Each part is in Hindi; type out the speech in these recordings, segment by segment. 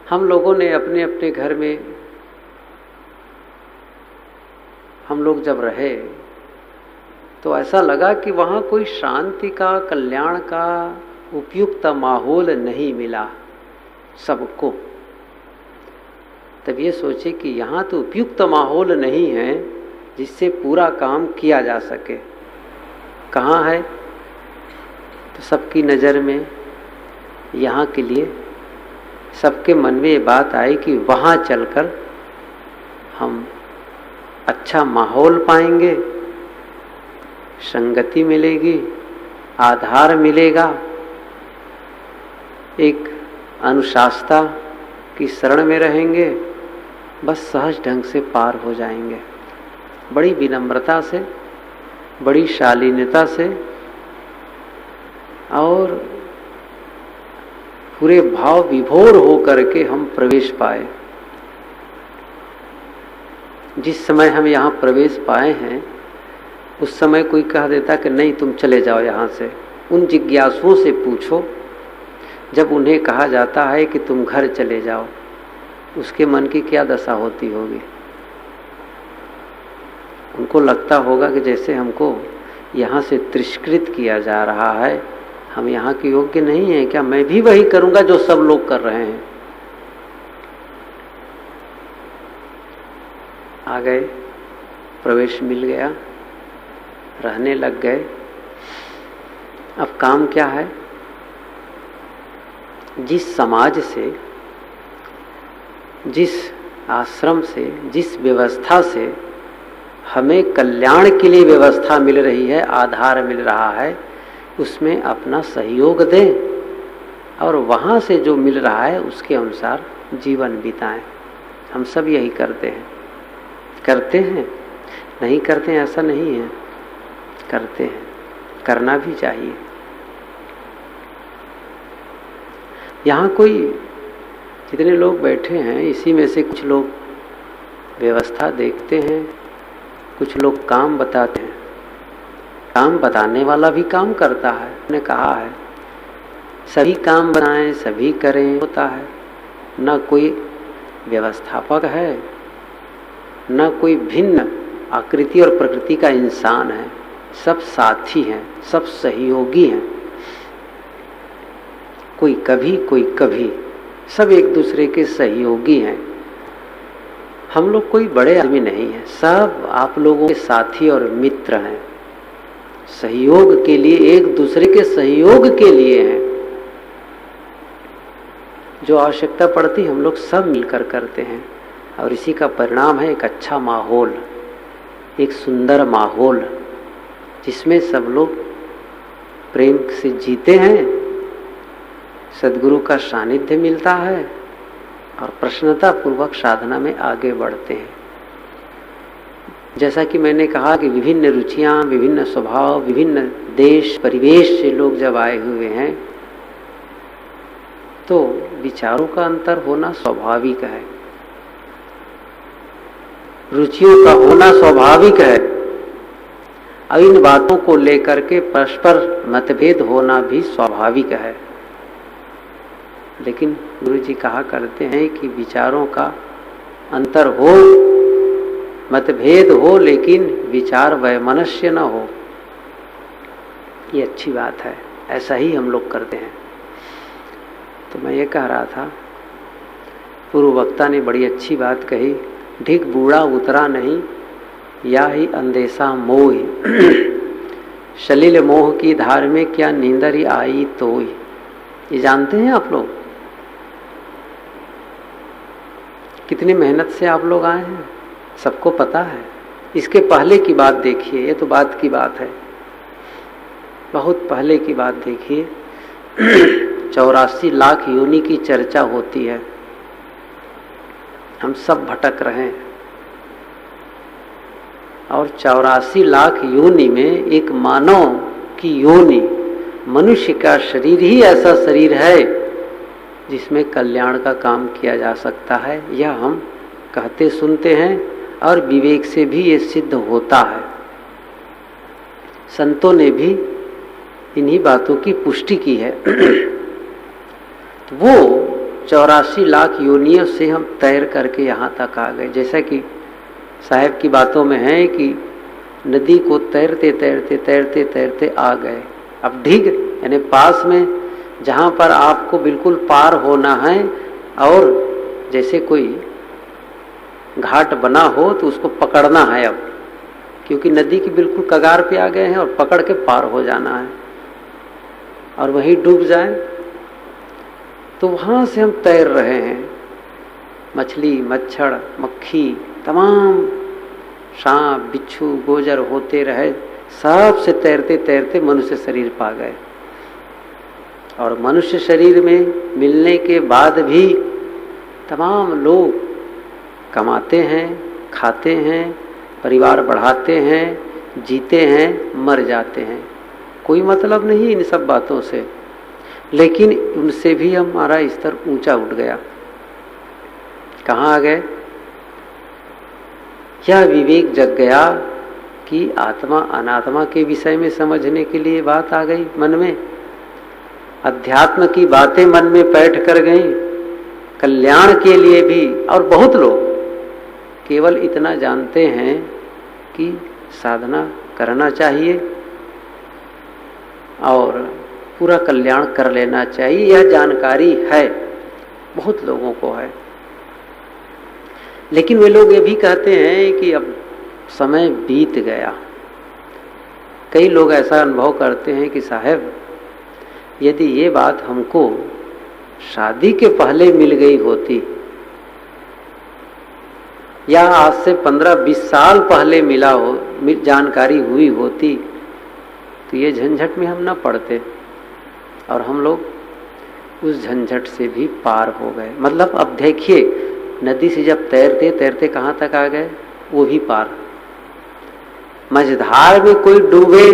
हम लोगों ने अपने अपने घर में हम लोग जब रहे तो ऐसा लगा कि वहाँ कोई शांति का, कल्याण का उपयुक्त माहौल नहीं मिला सबको। तब ये सोचे कि यहाँ तो उपयुक्त माहौल नहीं है जिससे पूरा काम किया जा सके। कहाँ है? तो सबकी नज़र में यहाँ के लिए सबके मन में ये बात आई कि वहाँ चलकर हम अच्छा माहौल पाएंगे, संगति मिलेगी, आधार मिलेगा, एक अनुशासता की शरण में रहेंगे, बस सहज ढंग से पार हो जाएंगे। बड़ी विनम्रता से, बड़ी शालीनता से और पूरे भाव विभोर हो करके हम प्रवेश पाए। जिस समय हम यहाँ प्रवेश पाए हैं उस समय कोई कह देता कि नहीं तुम चले जाओ यहाँ से। उन जिज्ञासुओं से पूछो, जब उन्हें कहा जाता है कि तुम घर चले जाओ, उसके मन की क्या दशा होती होगी। उनको लगता होगा कि जैसे हमको यहाँ से तिरस्कृत किया जा रहा है, हम यहाँ के योग्य नहीं हैं क्या, मैं भी वही करूँगा जो सब लोग कर रहे हैं। आ गए, प्रवेश मिल गया, रहने लग गए। अब काम क्या है? जिस समाज से, जिस आश्रम से, जिस व्यवस्था से हमें कल्याण के लिए व्यवस्था मिल रही है, आधार मिल रहा है, उसमें अपना सहयोग दें और वहाँ से जो मिल रहा है उसके अनुसार जीवन बिताएं। हम सब यही करते हैं। करते हैं, नहीं करते हैं ऐसा नहीं है, करते हैं, करना भी चाहिए। यहाँ कोई जितने लोग बैठे हैं इसी में से कुछ लोग व्यवस्था देखते हैं, कुछ लोग काम बताते हैं। काम बताने वाला भी काम करता है। मैंने कहा है सभी काम बनाएं, सभी करें, होता है। न कोई व्यवस्थापक है, न कोई भिन्न आकृति और प्रकृति का इंसान है। सब साथी हैं, सब सहयोगी हैं। कोई कभी, कोई कभी, सब एक दूसरे के सहयोगी हैं। हम लोग कोई बड़े आदमी नहीं हैं, सब आप लोगों के साथी और मित्र हैं। सहयोग के लिए, एक दूसरे के सहयोग के लिए हैं। जो आवश्यकता पड़ती हम लोग सब मिलकर करते हैं और इसी का परिणाम है एक अच्छा माहौल, एक सुंदर माहौल जिसमें सब लोग प्रेम से जीते हैं, सद्गुरु का सानिध्य मिलता है और प्रसन्नता पूर्वक साधना में आगे बढ़ते हैं। जैसा कि मैंने कहा कि विभिन्न रुचियां, विभिन्न स्वभाव, विभिन्न देश परिवेश से लोग जब आए हुए हैं तो विचारों का अंतर होना स्वाभाविक है, रुचियों का होना स्वाभाविक है। अब इन बातों को लेकर के परस्पर मतभेद होना भी स्वाभाविक है। लेकिन गुरु जी कहा करते हैं कि विचारों का अंतर हो, मतभेद हो, लेकिन विचार वैमनस्य न हो। ये अच्छी बात है, ऐसा ही हम लोग करते हैं। तो मैं ये कह रहा था, पूर्व वक्ता ने बड़ी अच्छी बात कही, ढिग बूढ़ा उतरा नहीं, या ही अंदेशा मोह, सलिल मोह की धार में क्या नींदरी आई तोय। ये जानते हैं आप लोग? कितनी मेहनत से आप लोग आए हैं, सबको पता है। इसके पहले की बात देखिए, ये तो बात की बात है, बहुत पहले की बात देखिए। 84 लाख योनि की चर्चा होती है, हम सब भटक रहे हैं और 84 लाख योनि में एक मानव की योनि, मनुष्य का शरीर ही ऐसा शरीर है जिसमें कल्याण का काम किया जा सकता है। यह हम कहते सुनते हैं और विवेक से भी ये सिद्ध होता है। संतों ने भी इन्हीं बातों की पुष्टि की है। वो 84 लाख योनियों से हम तैर करके यहाँ तक आ गए। जैसा कि साहब की बातों में है कि नदी को तैरते तैरते तैरते तैरते आ गए। अब ढिग यानी पास में जहाँ पर आपको बिल्कुल पार होना है, और जैसे कोई घाट बना हो तो उसको पकड़ना है अब, क्योंकि नदी की बिल्कुल कगार पे आ गए हैं और पकड़ के पार हो जाना है, और वहीं डूब जाए तो वहाँ से हम तैर रहे हैं। मछली, मच्छर, मक्खी, तमाम सांप, बिच्छू, गोजर होते रहे, सब से तैरते तैरते मनुष्य शरीर पा गए। और मनुष्य शरीर में मिलने के बाद भी तमाम लोग कमाते हैं, खाते हैं, परिवार बढ़ाते हैं, जीते हैं, मर जाते हैं। कोई मतलब नहीं इन सब बातों से, लेकिन उनसे भी हमारा स्तर ऊंचा उठ गया। कहाँ आ गए? यह विवेक जग गया कि आत्मा अनात्मा के विषय में समझने के लिए बात आ गई मन में, अध्यात्म की बातें मन में बैठ कर गई, कल्याण के लिए भी। और बहुत लोग केवल इतना जानते हैं कि साधना करना चाहिए और पूरा कल्याण कर लेना चाहिए, यह जानकारी है, बहुत लोगों को है। लेकिन वे लोग ये भी कहते हैं कि अब समय बीत गया। कई लोग ऐसा अनुभव करते हैं कि साहब, यदि ये बात हमको शादी के पहले मिल गई होती या आज से 15-20 साल पहले मिला हो, जानकारी हुई होती, तो ये झंझट में हम न पड़ते, और हम लोग उस झंझट से भी पार हो गए। मतलब अब देखिए, नदी से जब तैरते तैरते कहाँ तक आ गए, वो भी पार। मझधार में कोई डूबे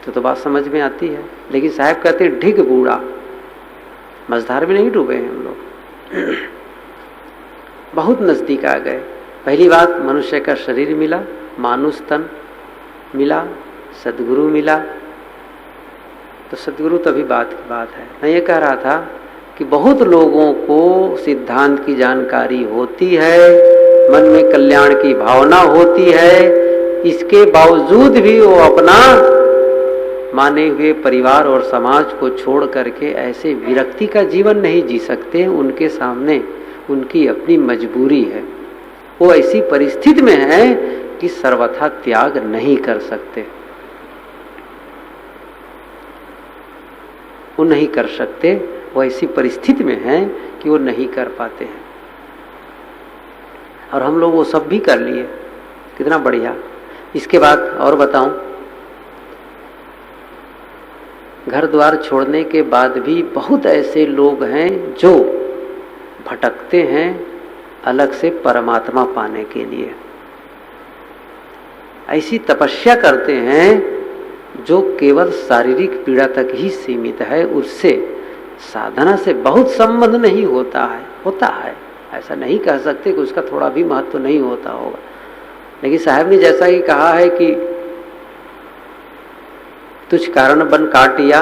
तो बात समझ में आती है, लेकिन साहब कहते ढिग बूढ़ा, मझधार में नहीं डूबे हैं हम लोग, बहुत नजदीक आ गए। पहली बात, मनुष्य का शरीर मिला, मानुष तन मिला, सदगुरु मिला। तो सदगुरु तो अभी बात की बात है। मैं ये कह रहा था कि बहुत लोगों को सिद्धांत की जानकारी होती है, मन में कल्याण की भावना होती है, इसके बावजूद भी वो अपना माने हुए परिवार और समाज को छोड़ करके ऐसे विरक्ति का जीवन नहीं जी सकते। उनके सामने उनकी अपनी मजबूरी है, वो ऐसी परिस्थिति में है कि सर्वथा त्याग नहीं कर सकते, वो नहीं कर सकते, वो ऐसी परिस्थिति में है कि वो नहीं कर पाते हैं। और हम लोग वो सब भी कर लिए, कितना बढ़िया। इसके बाद और बताऊं, घर द्वार छोड़ने के बाद भी बहुत ऐसे लोग हैं जो भटकते हैं अलग से परमात्मा पाने के लिए। ऐसी तपस्या करते हैं जो केवल शारीरिक पीड़ा तक ही सीमित है, उससे साधना से बहुत संबंध नहीं होता है। होता है, ऐसा नहीं कह सकते कि उसका थोड़ा भी महत्व नहीं होता होगा। लेकिन साहब ने जैसा कि कहा है कि तुझ कारण बन काटिया,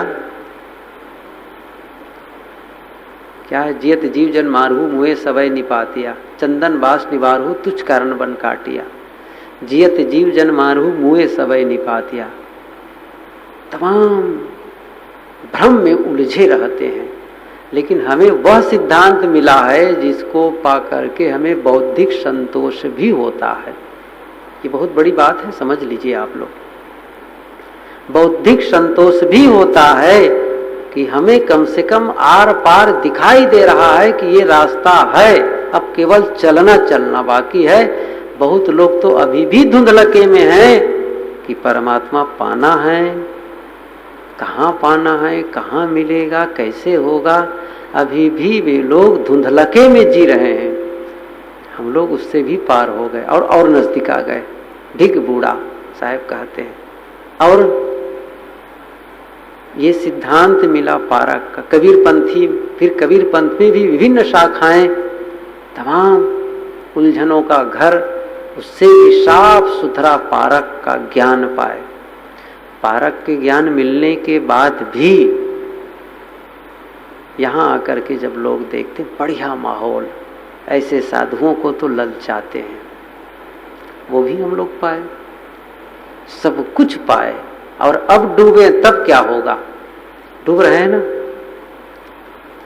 क्या है, जियत जीव जन मारहू मुए सवय निपातिया, चंदन बास निवारहू तुझ कारण बन काटिया, जियत जीव जन मारहू मुए सवय निपातिया। तमाम भ्रम में उलझे रहते हैं, लेकिन हमें वह सिद्धांत मिला है जिसको पा करके हमें बौद्धिक संतोष भी होता है। ये बहुत बड़ी बात है, समझ लीजिए आप लोग। बौद्धिक संतोष भी होता है कि हमें कम से कम आर पार दिखाई दे रहा है कि ये रास्ता है, अब केवल चलना बाकी है। बहुत लोग तो अभी भी धुंधलके में हैं कि परमात्मा पाना है, कहाँ पाना है, कहाँ मिलेगा, कैसे होगा, अभी भी वे लोग धुंधलके में जी रहे हैं। हम लोग उससे भी पार हो गए और नजदीक आ गए। ढिग बूढ़ा साहब कहते हैं। और ये सिद्धांत मिला पारक का। कबीर पंथी, फिर कबीर पंथ में भी विभिन्न शाखाएं, तमाम उलझनों का घर, उससे भी साफ सुथरा पारक का ज्ञान पाए। पारक के ज्ञान मिलने के बाद भी यहाँ आकर के जब लोग देखते बढ़िया माहौल, ऐसे साधुओं को तो ललचाते हैं, वो भी हम लोग पाए, सब कुछ पाए और अब डूबे तब क्या होगा? डूब रहे हैं ना,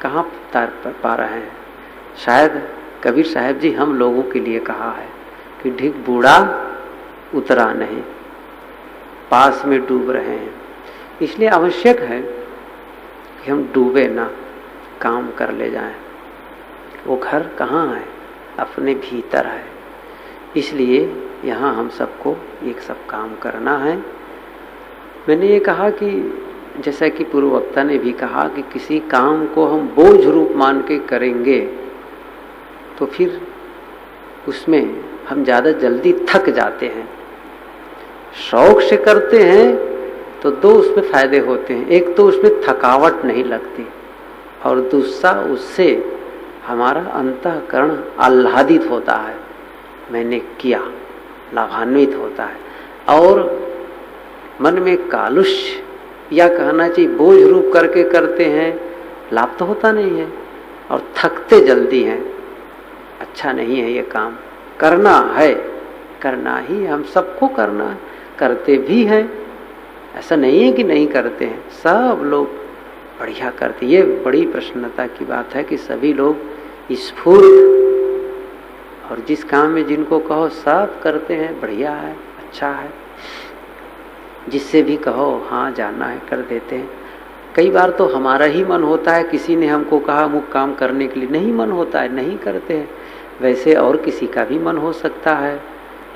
कहाँ तार पा रहे हैं? शायद कबीर साहब जी हम लोगों के लिए कहा है कि ढिग बूढ़ा उतरा नहीं, पास में डूब रहे हैं। इसलिए आवश्यक है कि हम डूबे ना, काम कर ले जाएं। वो घर कहाँ है? अपने भीतर है। इसलिए यहाँ हम सबको एक सब काम करना है। मैंने ये कहा कि जैसा कि पूर्व वक्ता ने भी कहा कि किसी काम को हम बोझ रूप मान के करेंगे तो फिर उसमें हम ज़्यादा जल्दी थक जाते हैं। शौक से करते हैं तो दो उसमें फायदे होते हैं, एक तो उसमें थकावट नहीं लगती और दूसरा उससे हमारा अंतःकरण आह्लादित होता है, मैंने किया, लाभान्वित होता है। और मन में कालुष्य या कहना चाहिए बोझ रूप करके करते हैं, लाभ तो होता नहीं है और थकते जल्दी हैं। अच्छा नहीं है ये काम, करना है, करना ही हम सबको करना है, करते भी हैं, ऐसा नहीं है कि नहीं करते हैं, सब लोग बढ़िया करते। ये बड़ी प्रसन्नता की बात है कि सभी लोग स्फूर्त और जिस काम में जिनको कहो सब करते हैं, बढ़िया है, अच्छा है। जिससे भी कहो हाँ जाना है, कर देते हैं। कई बार तो हमारा ही मन होता है, किसी ने हमको कहा अमुक काम करने के लिए, नहीं मन होता है, नहीं करते हैं। वैसे और किसी का भी मन हो सकता है,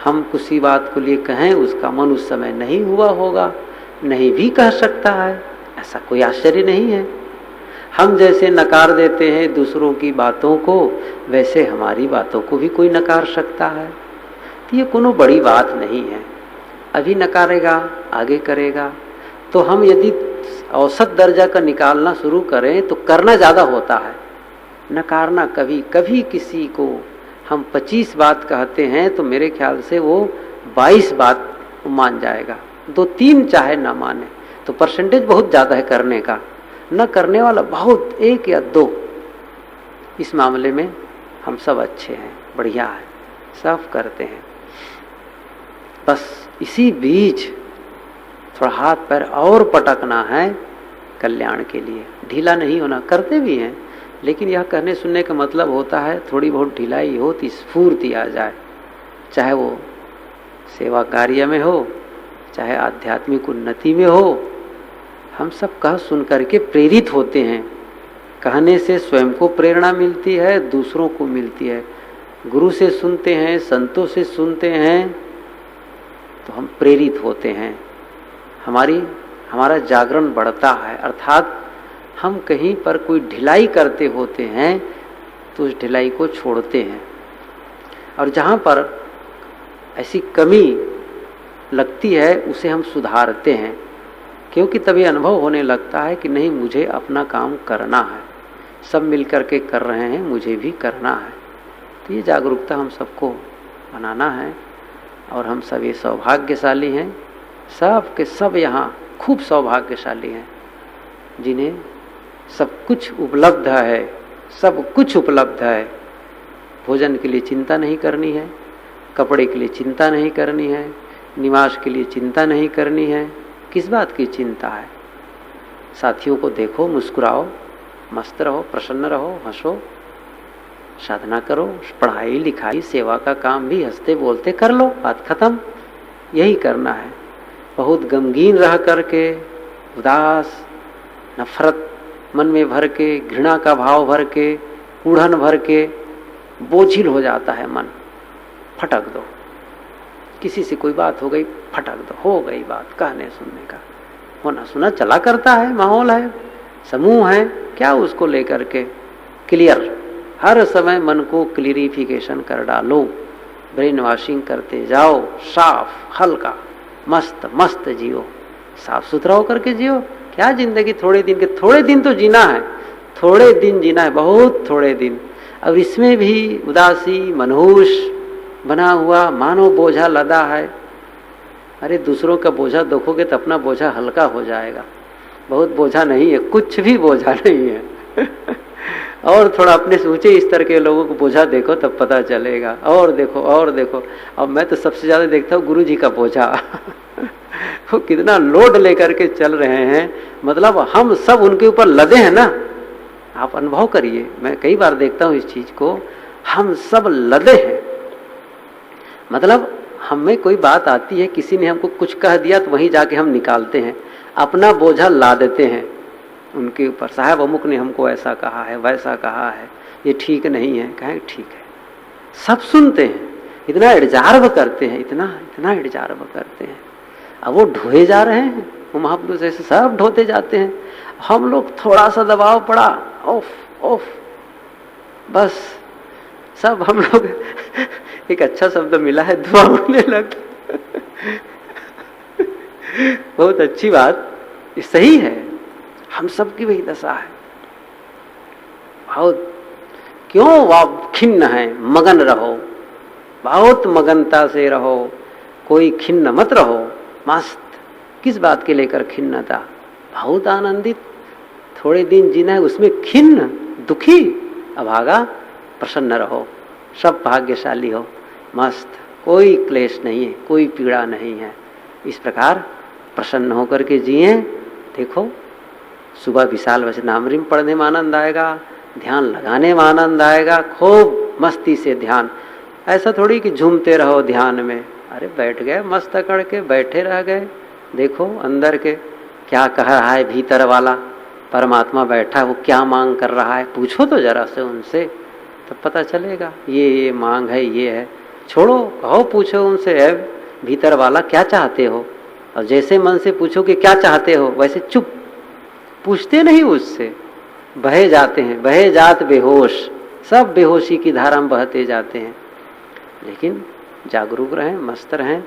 हम किसी बात को लिए कहें, उसका मन उस समय नहीं हुआ होगा, नहीं भी कह सकता है, ऐसा कोई आश्चर्य नहीं है। हम जैसे नकार देते हैं दूसरों की बातों को, वैसे हमारी बातों को भी कोई नकार सकता है। तो ये कोनो बड़ी बात नहीं है। अभी नकारेगा, आगे करेगा। तो हम यदि औसत दर्जा का निकालना शुरू करें तो करना ज़्यादा होता है, नकारना कभी कभी। किसी को हम 25 बात कहते हैं तो मेरे ख्याल से वो 22 बात मान जाएगा, 2-3 चाहे ना माने, तो परसेंटेज बहुत ज़्यादा है करने का। न करने वाला बहुत 1 या 2। इस मामले में हम सब अच्छे हैं, बढ़िया है, सब करते हैं। बस इसी बीच थोड़ा हाथ पैर और पटकना है कल्याण के लिए, ढीला नहीं होना। करते भी हैं, लेकिन यह कहने सुनने का मतलब होता है थोड़ी बहुत ढिलाई हो तो स्फूर्ति आ जाए, चाहे वो सेवा कार्य में हो, चाहे आध्यात्मिक उन्नति में हो। हम सब कह सुन करके प्रेरित होते हैं, कहने से स्वयं को प्रेरणा मिलती है, दूसरों को मिलती है। गुरु से सुनते हैं, संतों से सुनते हैं तो हम प्रेरित होते हैं, हमारा जागरण बढ़ता है। अर्थात हम कहीं पर कोई ढिलाई करते होते हैं तो उस ढिलाई को छोड़ते हैं, और जहाँ पर ऐसी कमी लगती है उसे हम सुधारते हैं, क्योंकि तभी अनुभव होने लगता है कि नहीं, मुझे अपना काम करना है, सब मिलकर के कर रहे हैं, मुझे भी करना है। तो ये जागरूकता हम सबको बनाना है। और हम सब ये सौभाग्यशाली हैं, सब के सब यहाँ खूब सौभाग्यशाली हैं, जिन्हें सब कुछ उपलब्ध है, सब कुछ उपलब्ध है। भोजन के लिए चिंता नहीं करनी है, कपड़े के लिए चिंता नहीं करनी है, निवास के लिए चिंता नहीं करनी है। किस बात की चिंता है? साथियों को देखो, मुस्कुराओ, मस्त रहो, प्रसन्न रहो, हंसो, साधना करो, पढ़ाई लिखाई सेवा का काम भी हंसते बोलते कर लो, बात खत्म। यही करना है। बहुत गमगीन रह करके, उदास, नफरत मन में भर के, घृणा का भाव भर के, उड़न भर के, बोझिल हो जाता है मन। फटक दो, किसी से कोई बात हो गई, फटक दो, हो गई बात, कहने सुनने का होना सुना चला करता है, माहौल है, समूह है, क्या उसको लेकर के क्लियर, हर समय मन को क्लियरिफिकेशन कर डालो, ब्रेन वॉशिंग करते जाओ, साफ, हल्का, मस्त मस्त जियो, साफ सुथरा होकर के जियो। क्या जिंदगी थोड़े दिन तो जीना है, थोड़े दिन जीना है, बहुत थोड़े दिन। अब इसमें भी उदासी, मनहूस बना हुआ मानो बोझा लदा है। अरे दूसरों का बोझा देखोगे तो अपना बोझा हल्का हो जाएगा। बहुत बोझा नहीं है, कुछ भी बोझा नहीं है, और थोड़ा अपने से ऊंचे स्तर के लोगों को बोझा देखो तब पता चलेगा। और देखो और देखो। अब मैं तो सबसे ज्यादा देखता हूँ गुरु जी का बोझा। वो कितना लोड लेकर के चल रहे हैं, मतलब हम सब उनके ऊपर लदे हैं ना। आप अनुभव करिए, मैं कई बार देखता हूँ इस चीज को, हम सब लदे हैं। मतलब हमें कोई बात आती है, किसी ने हमको कुछ कह दिया तो वहीं जाके हम निकालते हैं, अपना बोझा ला देते हैं उनके ऊपर। साहब अमुक ने हमको ऐसा कहा है, वैसा कहा है, ये ठीक नहीं है। कहें ठीक है, सब सुनते हैं, इतना इर्जार्व करते हैं, इतना इतना इर्जार्व करते हैं। अब वो ढोए जा रहे हैं, वो महापुरुष ऐसे सब ढोते जाते हैं। हम लोग थोड़ा सा दबाव पड़ा, ओफ ओफ, बस सब हम लोग एक अच्छा शब्द मिला है, दुआ होने लग। बहुत अच्छी बात, ये सही है, हम सब की वही दशा है। बहुत क्यों आप खिन्न है, मगन रहो, बहुत मगनता से रहो, कोई खिन्न मत रहो। मस्त, किस बात के लेकर खिन्नता, बहुत आनंदित, थोड़े दिन जीना है उसमें खिन्न दुखी, अभागा, प्रसन्न रहो, सब भाग्यशाली हो, मस्त, कोई क्लेश नहीं है, कोई पीड़ा नहीं है। इस प्रकार प्रसन्न होकर के जिए। देखो सुबह विशाल वचनामृत पढ़ने में आनंद आएगा, ध्यान लगाने में आनंद आएगा, खूब मस्ती से ध्यान। ऐसा थोड़ी कि झूमते रहो ध्यान में, अरे बैठ गए मस्त अकड़ के, बैठे रह गए। देखो अंदर के क्या कह रहा है, भीतर वाला परमात्मा बैठा, वो क्या मांग कर रहा है, पूछो तो जरा से उनसे, तब पता चलेगा। ये मांग है, ये है, छोड़ो, कहो, पूछो उनसे, है भीतर वाला क्या चाहते हो। और जैसे मन से पूछो कि क्या चाहते हो, वैसे चुप, पूछते नहीं उससे, बहे जाते हैं, बहे जात बेहोश, सब बेहोशी की धारा में बहते जाते हैं। लेकिन जागरूक रहें, मस्त रहें,